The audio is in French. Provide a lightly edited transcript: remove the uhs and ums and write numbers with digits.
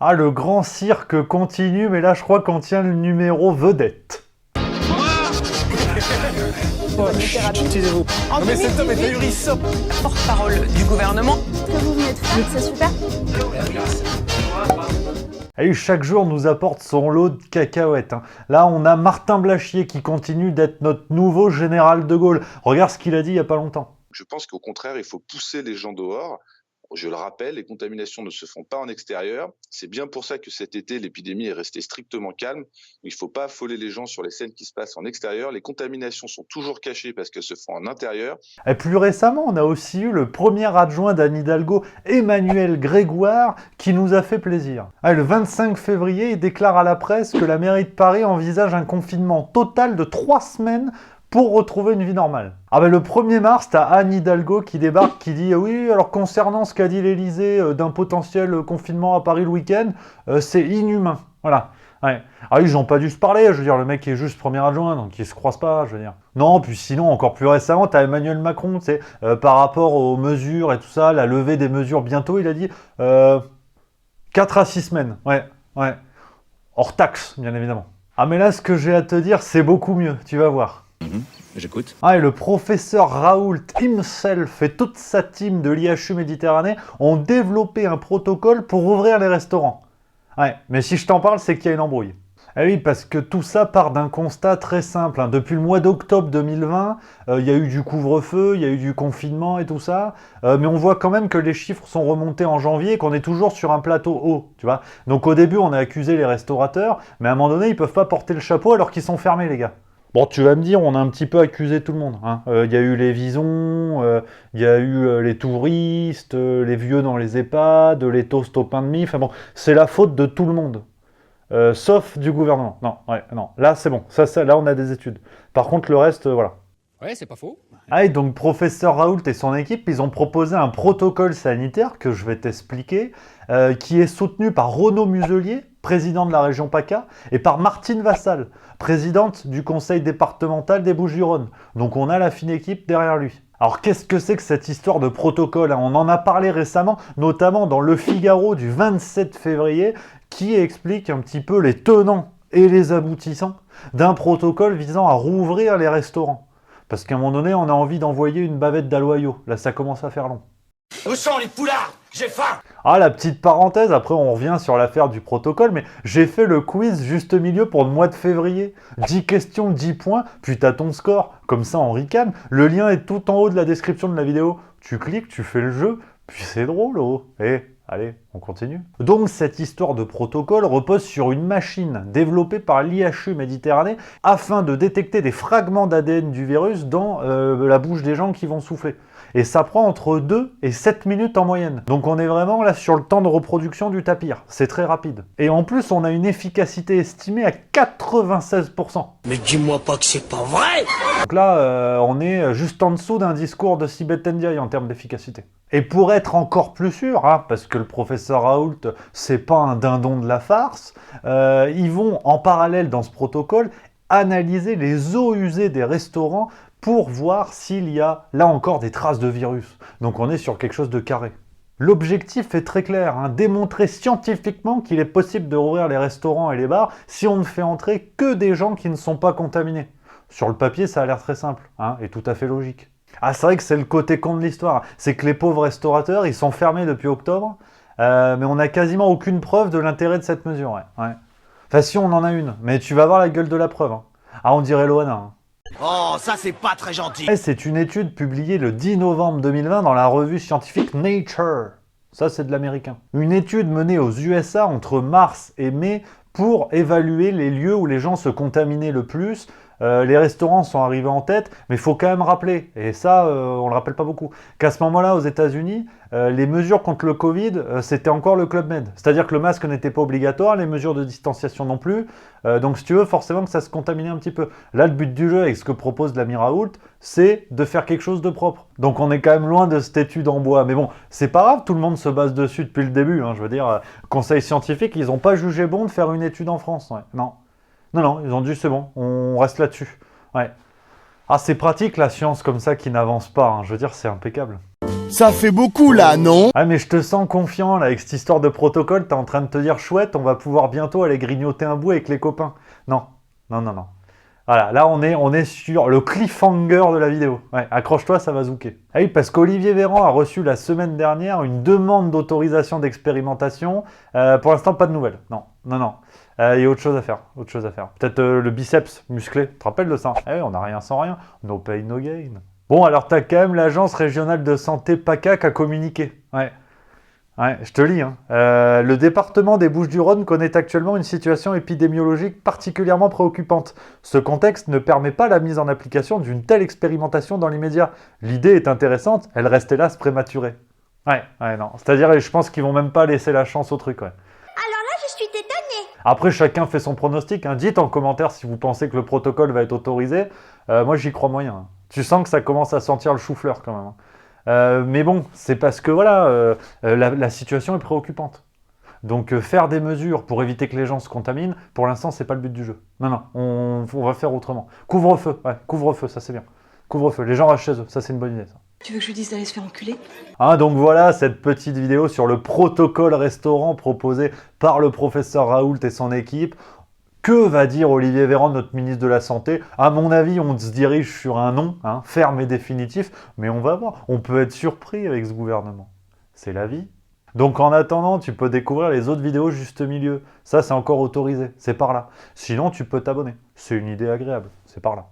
Ah, le grand cirque continue, mais là, je crois qu'on tient le numéro vedette. Taisez-vous. En Non mais cet homme est 2018, ahurissant. porte-parole du gouvernement. Ce que vous venez de faire, c'est super. Et chaque jour nous apporte son lot de cacahuètes. Hein. Là, on a Martin Blachier qui continue d'être notre nouveau général de Gaulle. Regarde ce qu'il a dit il y a pas longtemps. Je pense qu'au contraire, il faut pousser les gens dehors. Je le rappelle, les contaminations ne se font pas en extérieur. C'est bien pour ça que cet été, l'épidémie est restée strictement calme. Il ne faut pas affoler les gens sur les scènes qui se passent en extérieur. Les contaminations sont toujours cachées parce qu'elles se font en intérieur. Et plus récemment, on a aussi eu le premier adjoint d'Anne Hidalgo, Emmanuel Grégoire, qui nous a fait plaisir. Le 25 février, il déclare à la presse que la mairie de Paris envisage un confinement total de 3 semaines pour retrouver une vie normale. Le 1er mars, t'as Anne Hidalgo qui débarque, qui dit oui, alors concernant ce qu'a dit l'Élysée d'un potentiel confinement à Paris le week-end, c'est inhumain. Voilà. Ouais. Ah oui, ils n'ont pas dû se parler, je veux dire, le mec est juste premier adjoint, donc ils se croisent pas, je veux dire. Non, puis sinon, encore plus récemment, t'as Emmanuel Macron, tu sais, par rapport aux mesures et tout ça, la levée des mesures bientôt, il a dit 4 à 6 semaines, ouais. Hors taxe, bien évidemment. Ah mais là, ce que j'ai à te dire, c'est beaucoup mieux, tu vas voir. J'écoute. Et le professeur Raoult himself et toute sa team de l'IHU Méditerranée ont développé un protocole pour ouvrir les restaurants. Ouais, mais si je t'en parle, c'est qu'il y a une embrouille. Eh oui, parce que tout ça part d'un constat très simple. Hein. Depuis le mois d'octobre 2020, il y a eu du couvre-feu, il y a eu du confinement et tout ça. Mais on voit quand même que les chiffres sont remontés en janvier et qu'on est toujours sur un plateau haut, tu vois. Donc au début, on a accusé les restaurateurs, mais à un moment donné, ils peuvent pas porter le chapeau alors qu'ils sont fermés, les gars. Bon, tu vas me dire, on a un petit peu accusé tout le monde. Hein. Y a eu les visons, il y a eu les touristes, les vieux dans les EHPAD, les toasts au pain de mie. Enfin bon, c'est la faute de tout le monde. Sauf du gouvernement. Non. Là, c'est bon. Là, on a des études. Par contre, le reste, voilà. Ouais, c'est pas faux. Et donc, professeur Raoult et son équipe, ils ont proposé un protocole sanitaire que je vais t'expliquer, qui est soutenu par Renaud Muselier, président de la région PACA, et par Martine Vassal, présidente du conseil départemental des Bouches-du-Rhône. Donc on a la fine équipe derrière lui. Alors qu'est-ce que c'est que cette histoire de protocole, hein? On en a parlé récemment, notamment dans Le Figaro du 27 février, qui explique un petit peu les tenants et les aboutissants d'un protocole visant à rouvrir les restaurants. Parce qu'à un moment donné, on a envie d'envoyer une bavette d'aloyaux. Là, ça commence à faire long. Où sont les poulards? J'ai faim. Ah, la petite parenthèse, après on revient sur l'affaire du protocole, mais j'ai fait le quiz juste milieu pour le mois de février. 10 questions, 10 points, puis t'as ton score. Comme ça, on ricane. Le lien est tout en haut de la description de la vidéo. Tu cliques, tu fais le jeu, puis c'est drôle, oh. Allez, on continue. Donc cette histoire de protocole repose sur une machine développée par l'IHU Méditerranée afin de détecter des fragments d'ADN du virus dans la bouche des gens qui vont souffler. Et ça prend entre 2 et 7 minutes en moyenne. Donc on est vraiment là sur le temps de reproduction du tapir. C'est très rapide. Et en plus, on a une efficacité estimée à 96%. Mais dis-moi pas que c'est pas vrai. Donc là, on est juste en dessous d'un discours de Sibeth Ndiaye en termes d'efficacité. Et pour être encore plus sûr, hein, parce que le professeur Raoult, c'est pas un dindon de la farce, ils vont en parallèle dans ce protocole analyser les eaux usées des restaurants pour voir s'il y a là encore des traces de virus. Donc on est sur quelque chose de carré. L'objectif est très clair, hein, démontrer scientifiquement qu'il est possible de rouvrir les restaurants et les bars si on ne fait entrer que des gens qui ne sont pas contaminés. Sur le papier, ça a l'air très simple, hein, et tout à fait logique. Ah, c'est vrai que c'est le côté con de l'histoire. C'est que les pauvres restaurateurs, ils sont fermés depuis octobre, mais on n'a quasiment aucune preuve de l'intérêt de cette mesure. Ouais. Enfin, si, on en a une, mais tu vas voir la gueule de la preuve. Hein. Ah, on dirait Loana. Hein. Oh, ça c'est pas très gentil. C'est une étude publiée le 10 novembre 2020 dans la revue scientifique Nature. Ça, c'est de l'américain. Une étude menée aux USA entre mars et mai pour évaluer les lieux où les gens se contaminaient le plus. Les restaurants sont arrivés en tête, mais il faut quand même rappeler, et ça, on le rappelle pas beaucoup, qu'à ce moment-là, aux États-Unis, les mesures contre le Covid, c'était encore le Club Med. C'est-à-dire que le masque n'était pas obligatoire, les mesures de distanciation non plus. Donc, si tu veux, forcément que ça se contaminait un petit peu. Là, le but du jeu, avec ce que propose l'ami Raoult, c'est de faire quelque chose de propre. Donc, on est quand même loin de cette étude en bois. Mais bon, c'est pas grave, tout le monde se base dessus depuis le début. Hein, je veux dire, conseil scientifique, ils n'ont pas jugé bon de faire une étude en France. Ouais. Non, ils ont dit c'est bon, on reste là-dessus. Ouais. Ah, c'est pratique la science comme ça qui n'avance pas, hein. Je veux dire, c'est impeccable. Ça fait beaucoup là, non? Ah mais je te sens confiant là avec cette histoire de protocole, t'es en train de te dire chouette, on va pouvoir bientôt aller grignoter un bout avec les copains. Non, non, non, non. Voilà, là on est sur le cliffhanger de la vidéo. Ouais, accroche-toi, ça va zouker. Ah oui, parce qu'Olivier Véran a reçu la semaine dernière une demande d'autorisation d'expérimentation. Pour l'instant, pas de nouvelles. Non, non, non. Il y a autre chose à faire, autre chose à faire. Peut-être le biceps musclé, tu te rappelles de ça? Eh oui, on n'a rien sans rien. No pain, no gain. Bon, alors t'as quand même l'agence régionale de santé PACA qui a communiqué. Ouais. Ouais, je te lis. Hein. Le département des Bouches-du-Rhône connaît actuellement une situation épidémiologique particulièrement préoccupante. Ce contexte ne permet pas la mise en application d'une telle expérimentation dans l'immédiat. L'idée est intéressante, elle reste hélas prématurée. Ouais, non. C'est-à-dire, je pense qu'ils vont même pas laisser la chance au truc, ouais. Alors là, je suis étonnée. Après, chacun fait son pronostic. Hein. Dites en commentaire si vous pensez que le protocole va être autorisé. Moi, j'y crois moyen. Hein. Tu sens que ça commence à sentir le chou-fleur quand même. Hein. Mais bon, c'est parce que voilà, la situation est préoccupante. Donc faire des mesures pour éviter que les gens se contaminent, pour l'instant, c'est pas le but du jeu. Non, non, on va faire autrement. Couvre-feu, ouais, couvre-feu, ça c'est bien. Couvre-feu, les gens restent chez eux, ça c'est une bonne idée. Ça. Tu veux que je lui dise d'aller se faire enculer? Hein, donc voilà cette petite vidéo sur le protocole restaurant proposé par le professeur Raoult et son équipe. Que va dire Olivier Véran, notre ministre de la Santé? À mon avis, on se dirige sur un non, hein, ferme et définitif, mais on va voir. On peut être surpris avec ce gouvernement. C'est la vie. Donc en attendant, tu peux découvrir les autres vidéos juste milieu. Ça, c'est encore autorisé, c'est par là. Sinon, tu peux t'abonner. C'est une idée agréable, c'est par là.